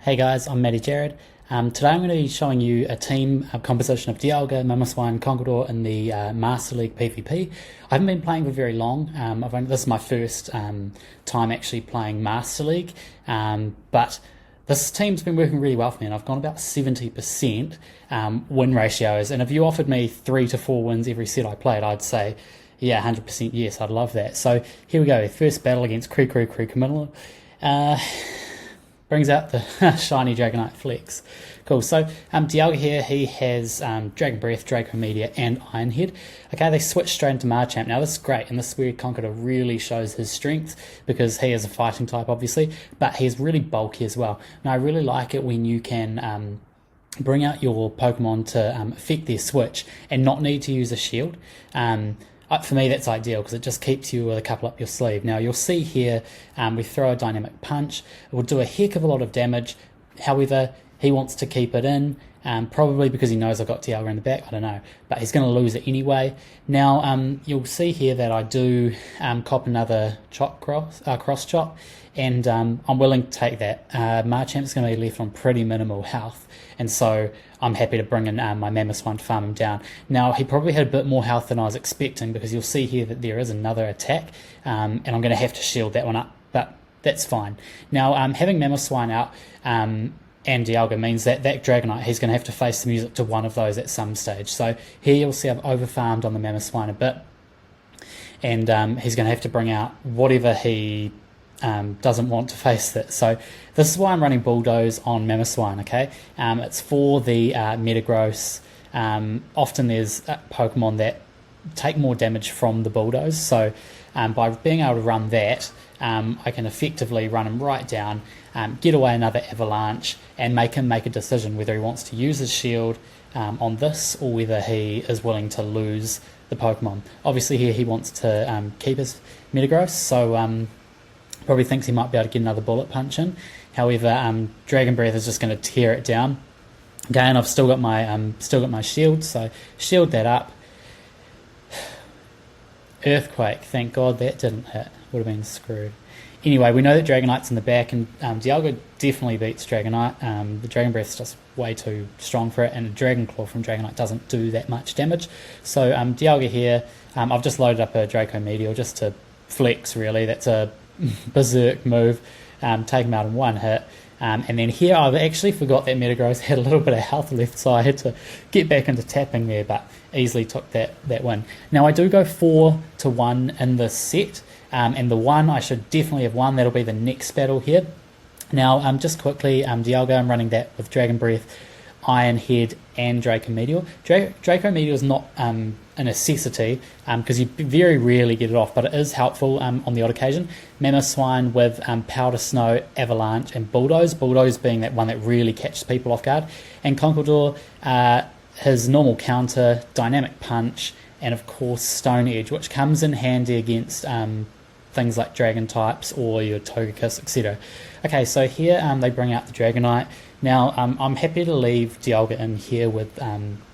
Hey guys, I'm Matty Jared. Today I'm going to be showing you a team composition of Dialga, Mamoswine, Conkeldurr in the Master League PvP. I haven't been playing for very long. This is my first time actually playing Master League, but this team's been working really well for me, and I've gone about 70% win ratios. And if you offered me 3 to 4 wins every set I played, I'd say, yeah, 100% yes, I'd love that. So here we go, first battle against Conkeldurr. Brings out the shiny Dragonite Flex. Cool, so Dialga here, he has Dragon Breath, Draco, Meteor, and Iron Head. Okay, they switch straight into Marchamp. Now this is great, and this is where Conkeldurr really shows his strength, because he is a fighting type, obviously, but he's really bulky as well. Now I really like it when you can bring out your Pokemon to affect their switch and not need to use a shield. For me, that's ideal because it just keeps you with a couple up your sleeve. Now, you'll see here we throw a dynamic punch. It will do a heck of a lot of damage. However, he wants to keep it in, probably because he knows I've got Dialga in the back. I don't know. But he's going to lose it anyway. Now, you'll see here that I do cop another cross chop, and I'm willing to take that. Marchamp's going to be left on pretty minimal health, and so I'm happy to bring in my Mamoswine to farm him down. Now, he probably had a bit more health than I was expecting, because you'll see here that there is another attack, and I'm going to have to shield that one up, but that's fine. Now, having Mamoswine out and Dialga means that Dragonite, he's going to have to face the music to one of those at some stage. So here you'll see I've over-farmed on the Mamoswine a bit, and he's going to have to bring out whatever he doesn't want to face that. So this is why I'm running Bulldoze on Mamoswine, okay? It's for the Metagross. Often there's Pokemon that take more damage from the Bulldoze, so by being able to run that, I can effectively run him right down, get away another Avalanche, and make him make a decision whether he wants to use his shield on this, or whether he is willing to lose the Pokemon. Obviously here he wants to keep his Metagross, so probably thinks he might be able to get another bullet punch in. However, Dragon Breath is just going to tear it down. Okay, and I've still got my shield, so shield that up. Earthquake, thank God that didn't hit. Would have been screwed. Anyway, we know that Dragonite's in the back, and Dialga definitely beats Dragonite. The Dragon Breath's just way too strong for it, and a Dragon Claw from Dragonite doesn't do that much damage. So Dialga here, I've just loaded up a Draco Meteor just to flex, really. That's a berserk move, take him out in one hit, and then here I've actually forgot that Metagross had a little bit of health left, so I had to get back into tapping there, but easily took that win. Now I do go 4 to 1 in this set, and the one I should definitely have won. That'll be the next battle here. Now just quickly, Dialga, I'm running that with Dragon Breath, Iron Head, and Draco Meteor. Draco Meteor is not a necessity, because you very rarely get it off, but it is helpful on the odd occasion. Mamoswine with Powder Snow, Avalanche, and Bulldoze. Bulldoze being that one that really catches people off guard. And Conkeldurr, his normal counter, Dynamic Punch, and of course Stone Edge, which comes in handy against things like Dragon types or your Togekiss, etc. Okay, so here they bring out the Dragonite. Now I'm happy to leave Dialga in here with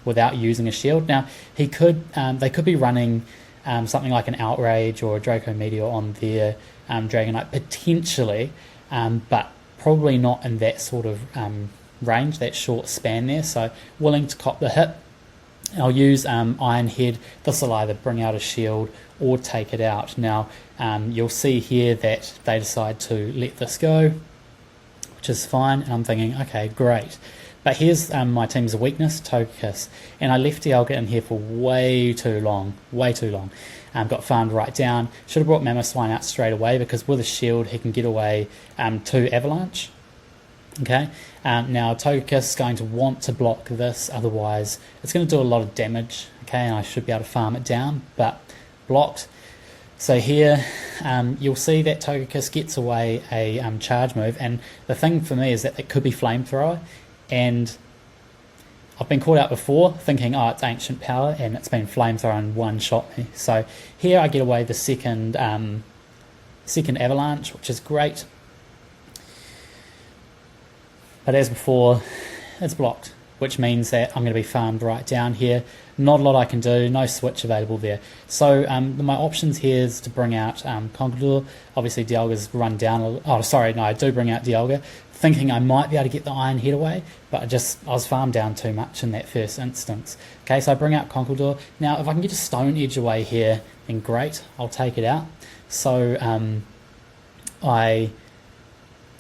without using a shield. Now they could be running something like an Outrage or a Draco Meteor on their Dragonite potentially, but probably not in that sort of range, that short span there. So willing to cop the hit. I'll use Iron Head. This will either bring out a shield or take it out. Now you'll see here that they decide to let this go, which is fine, and I'm thinking, okay, great. But here's my team's weakness, Togekiss, and I left Dialga in here for way too long. Got farmed right down. Should have brought Mamoswine out straight away, because with a shield he can get away to Avalanche. Okay, now Togekiss is going to want to block this, otherwise it's going to do a lot of damage. Okay, and I should be able to farm it down, but blocked. So here you'll see that Togekiss gets away a charge move, and the thing for me is that it could be Flamethrower, and I've been caught out before thinking, oh, it's Ancient Power, and it's been Flamethrower and one-shot me. So here I get away the second Avalanche, which is great. But as before, it's blocked, which means that I'm going to be farmed right down here. Not a lot I can do, no switch available there. So my options here is to bring out Conkeldurr. Obviously Dialga's run down, I do bring out Dialga. thinking I might be able to get the Iron Head away, but I was farmed down too much in that first instance. Okay, so I bring out Conkeldurr. Now, if I can get a Stone Edge away here, then great, I'll take it out. So I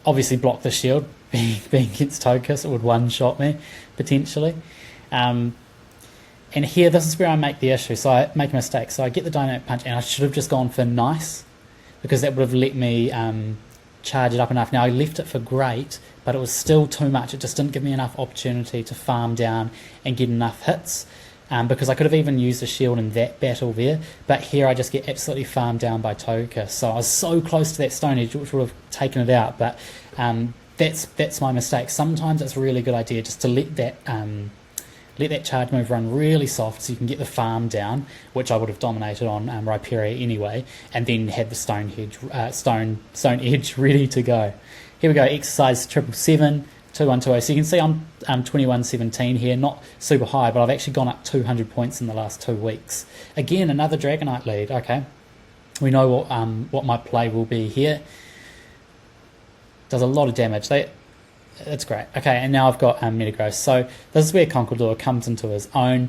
obviously block the shield, being against Togekiss, it would one-shot me, potentially. And here, this is where I make the issue. So I make a mistake. So I get the Dynamic Punch, and I should have just gone for Nice, because that would have let me charge it up enough. Now, I left it for Great, but it was still too much. It just didn't give me enough opportunity to farm down and get enough hits, because I could have even used a shield in that battle there. But here, I just get absolutely farmed down by Togekiss. So I was so close to that Stone Edge, which would have taken it out. But that's my mistake. Sometimes it's a really good idea just to let that charge move run really soft so you can get the farm down, which I would have dominated on Rhyperior anyway, and then had the Stone Edge ready to go. Here we go, exercise 777, 2120. So you can see I'm 2117 here, not super high, but I've actually gone up 200 points in the last 2 weeks. Again, another Dragonite lead. Okay, we know what my play will be here. Does a lot of damage. That's great. Okay, and now I've got Metagross. So this is where Conkeldurr comes into his own.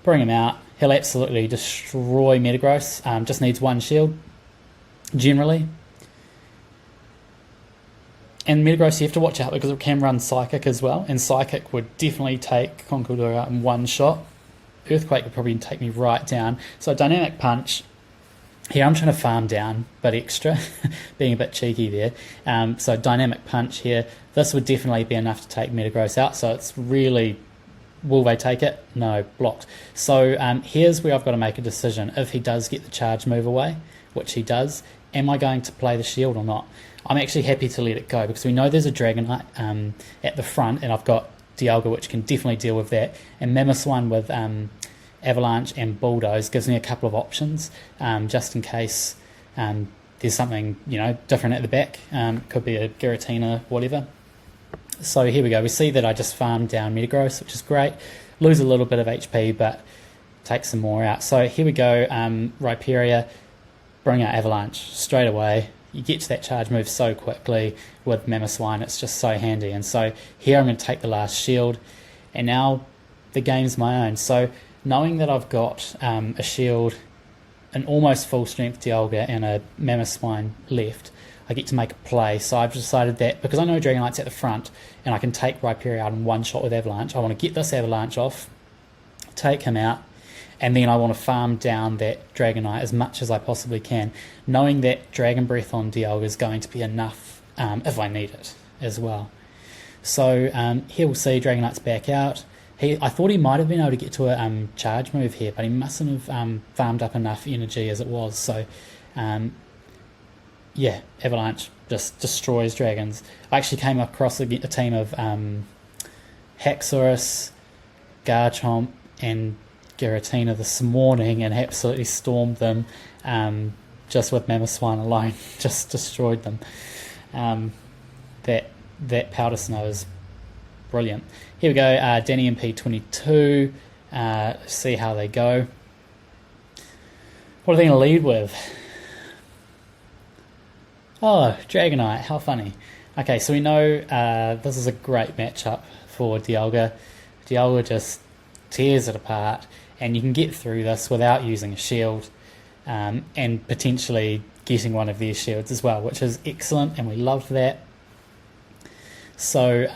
Bring him out. He'll absolutely destroy Metagross. Just needs one shield, generally. And Metagross, you have to watch out because it can run Psychic as well. And Psychic would definitely take Conkeldurr out in one shot. Earthquake would probably take me right down. So Dynamic Punch. Here I'm trying to farm down, but extra, being a bit cheeky there. So Dynamic Punch here. This would definitely be enough to take Metagross out. So it's really, will they take it? No, blocked. So here's where I've got to make a decision. If he does get the charge move away, which he does, am I going to play the shield or not? I'm actually happy to let it go because we know there's a Dragonite at the front, and I've got Dialga, which can definitely deal with that, and Mamoswine with Avalanche and Bulldoze gives me a couple of options, just in case there's something different at the back. Could be a Giratina, whatever. So here we go. We see that I just farmed down Metagross, which is great. Lose a little bit of HP, but take some more out. So here we go. Rhyperior, bring out Avalanche straight away. You get to that charge move so quickly with Mamoswine. It's just so handy. And so here I'm going to take the last shield, and now the game's my own. So knowing that I've got a shield, an almost full strength Dialga, and a Mamoswine left, I get to make a play. So I've decided that because I know Dragonite's at the front and I can take Rhyperior out in one shot with Avalanche, I want to get this Avalanche off, take him out, and then I want to farm down that Dragonite as much as I possibly can, knowing that Dragon Breath on Dialga is going to be enough if I need it as well. So here we'll see Dragonite's back out. I thought he might have been able to get to a charge move here, but he mustn't have farmed up enough energy as it was. So, yeah, Avalanche just destroys dragons. I actually came across a team of Haxorus, Garchomp, and Giratina this morning and absolutely stormed them just with Mamoswine alone. Just destroyed them. That Powder Snow is brilliant. Here we go, Danny MP22. See how they go. What are they going to lead with? Oh, Dragonite, how funny. Okay, so we know this is a great matchup for Dialga. Dialga just tears it apart, and you can get through this without using a shield, and potentially getting one of their shields as well, which is excellent, and we love that. So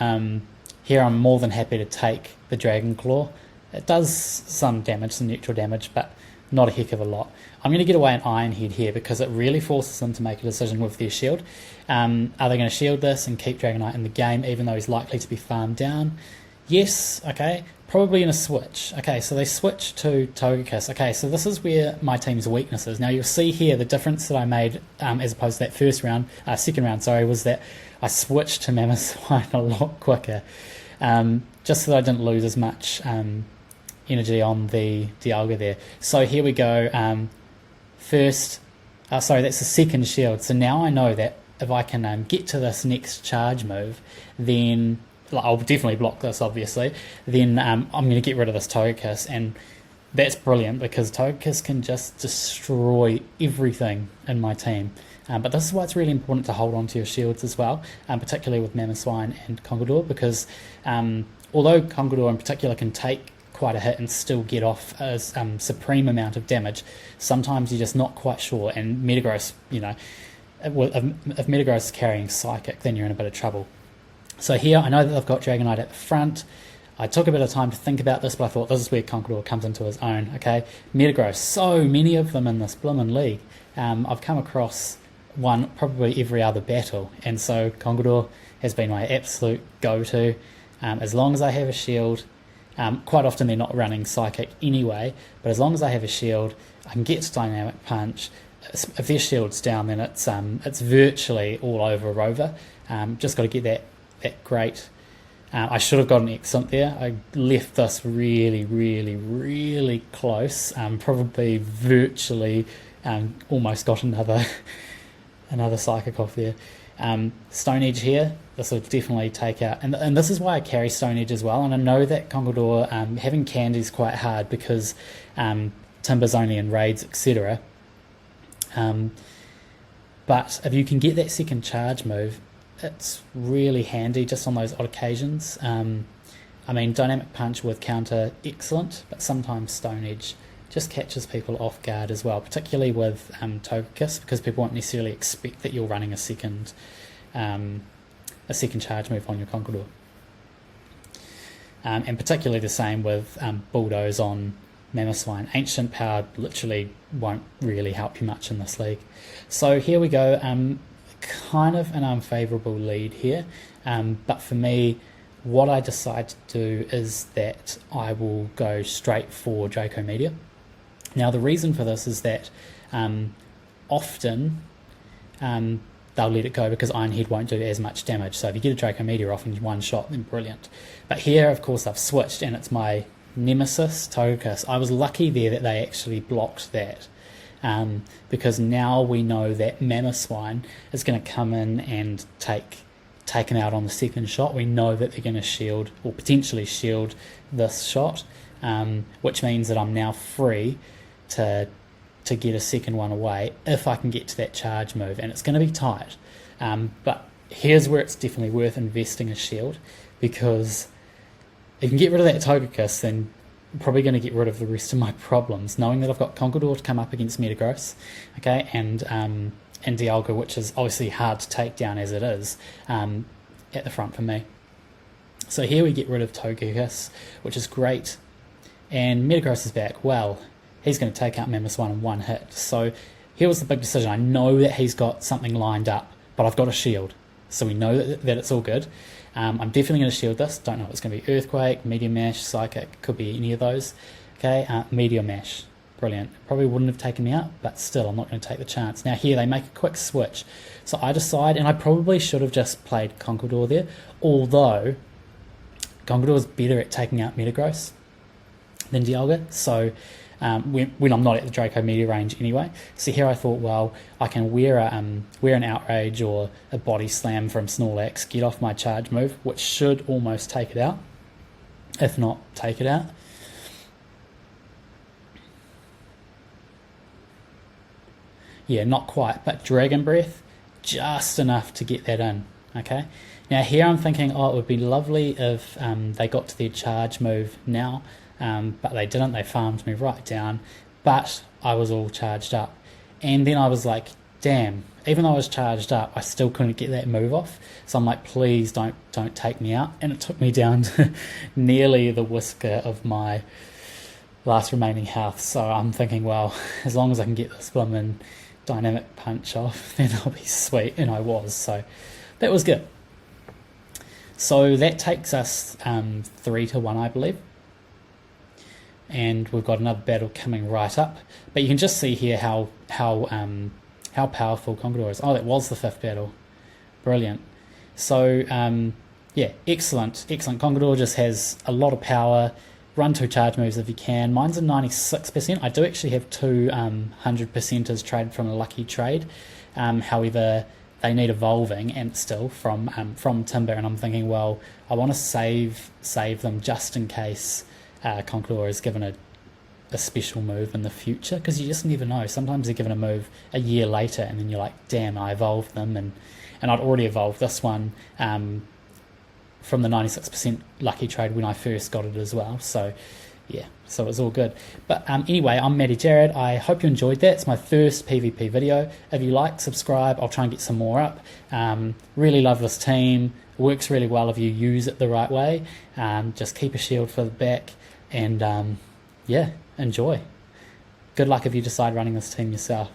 here I'm more than happy to take the Dragon Claw. It does some damage, some neutral damage, but not a heck of a lot. I'm going to get away an Iron Head here because it really forces them to make a decision with their shield. Are they going to shield this and keep Dragonite in the game even though he's likely to be farmed down? Yes, okay, probably in a switch. Okay, so they switch to Togekiss. Okay, so this is where my team's weakness is. Now you'll see here the difference that I made as opposed to that second round, was that I switched to Mamoswine a lot quicker, just so that I didn't lose as much energy on the Dialga there. So here we go. That's the second shield. So now I know that if I can get to this next charge move, then I'll definitely block this, obviously. Then I'm going to get rid of this Togekiss, and that's brilliant because Togekiss can just destroy everything in my team. But this is why it's really important to hold on to your shields as well, particularly with Mamoswine and Conkeldurr, because although Conkeldurr in particular can take quite a hit and still get off a supreme amount of damage, sometimes you're just not quite sure, and Metagross, if Metagross is carrying Psychic, then you're in a bit of trouble. So here, I know that I've got Dragonite at the front. I took a bit of time to think about this, but I thought this is where Conkeldurr comes into his own, okay? Metagross, so many of them in this bloomin' league. I've come across one probably every other battle, and so Conkeldurr has been my absolute go-to. As long as I have a shield, quite often they're not running Psychic anyway, but as long as I have a shield, I can get to Dynamic Punch. If their shield's down, then it's virtually all over Rover. Just got to get that great. I should have got an excellent there. I left this really, really, really close. Probably virtually almost got another Psychic off there. Stone Edge here, this will definitely take out. And this is why I carry Stone Edge as well. And I know that Conkeldurr, having Candy is quite hard because Timber's only in raids, etc. But if you can get that second charge move, it's really handy just on those odd occasions. I mean, Dynamic Punch with counter, excellent, but sometimes Stone Edge just catches people off guard as well, particularly with Togekiss, because people won't necessarily expect that you're running a second charge move on your Conkeldurr. And particularly the same with Bulldoze on Mamoswine. Ancient Power literally won't really help you much in this league. So here we go. Kind of an unfavourable lead here, but for me, what I decide to do is that I will go straight for Draco Meteor. Now the reason for this is that often they'll let it go because Iron Head won't do as much damage, so if you get a Draco Meteor off in one shot, then brilliant. But here of course I've switched and it's my nemesis Togekiss. I was lucky there that they actually blocked that. Because now we know that Mamoswine is going to come in and take him out on the second shot. We know that they're going to shield, or potentially shield, this shot, which means that I'm now free to get a second one away if I can get to that charge move, and it's going to be tight. But here's where it's definitely worth investing a shield, because if you can get rid of that Togekiss, then probably going to get rid of the rest of my problems, knowing that I've got Conkeldurr to come up against Metagross, okay, and Dialga, which is obviously hard to take down as it is, at the front for me. So here we get rid of Togekiss, which is great, and Metagross is back. Well, he's going to take out Mamoswine in one hit. So here was the big decision. I know that he's got something lined up, but I've got a shield, so we know that it's all good. I'm definitely going to shield this. Don't know if it's going to be Earthquake, Meteor Mash, Psychic, could be any of those. Okay, Meteor Mash, brilliant. Probably wouldn't have taken me out, but still, I'm not going to take the chance. Now here, they make a quick switch. So I decide, and I probably should have just played Conkeldurr there, although Conkeldurr is better at taking out Metagross than Dialga, so when I'm not at the Draco Meteor range anyway. So here I thought, well, I can wear an Outrage or a Body Slam from Snorlax, get off my charge move, which should almost take it out, if not take it out. Yeah, not quite, but Dragon Breath, just enough to get that in, okay? Now here I'm thinking, oh, it would be lovely if they got to their charge move now, but they didn't. They farmed me right down, but I was all charged up. And then I was like, damn, even though I was charged up, I still couldn't get that move off. So I'm like, please don't take me out. And it took me down to nearly the whisker of my last remaining health. So I'm thinking, well, as long as I can get this blooming Dynamic Punch off, then I'll be sweet. And I was, so that was good. So that takes us 3-1, I believe. And we've got another battle coming right up. But you can just see here how powerful Conkeldurr is. Oh, that was the 5th battle. Brilliant. So, yeah, excellent. Conkeldurr just has a lot of power. Run 2 charge moves if you can. Mine's a 96%. I do actually have 2 100%ers traded from a lucky trade. However, they need evolving, and still from Timber. And I'm thinking, well, I want to save them just in case Conkeldurr is given a special move in the future, because you just never know. Sometimes they're given a move a year later and then you're like, damn, I evolved them, and I'd already evolved this one from the 96% lucky trade when I first got it as well. So yeah, so it was all good. But anyway, I'm Matty Jared. I hope you enjoyed that. It's my first PvP video. If you like, subscribe. I'll try and get some more up. Really love this team. It works really well if you use it the right way. Just keep a shield for the back, and yeah, enjoy. Good luck if you decide running this team yourself.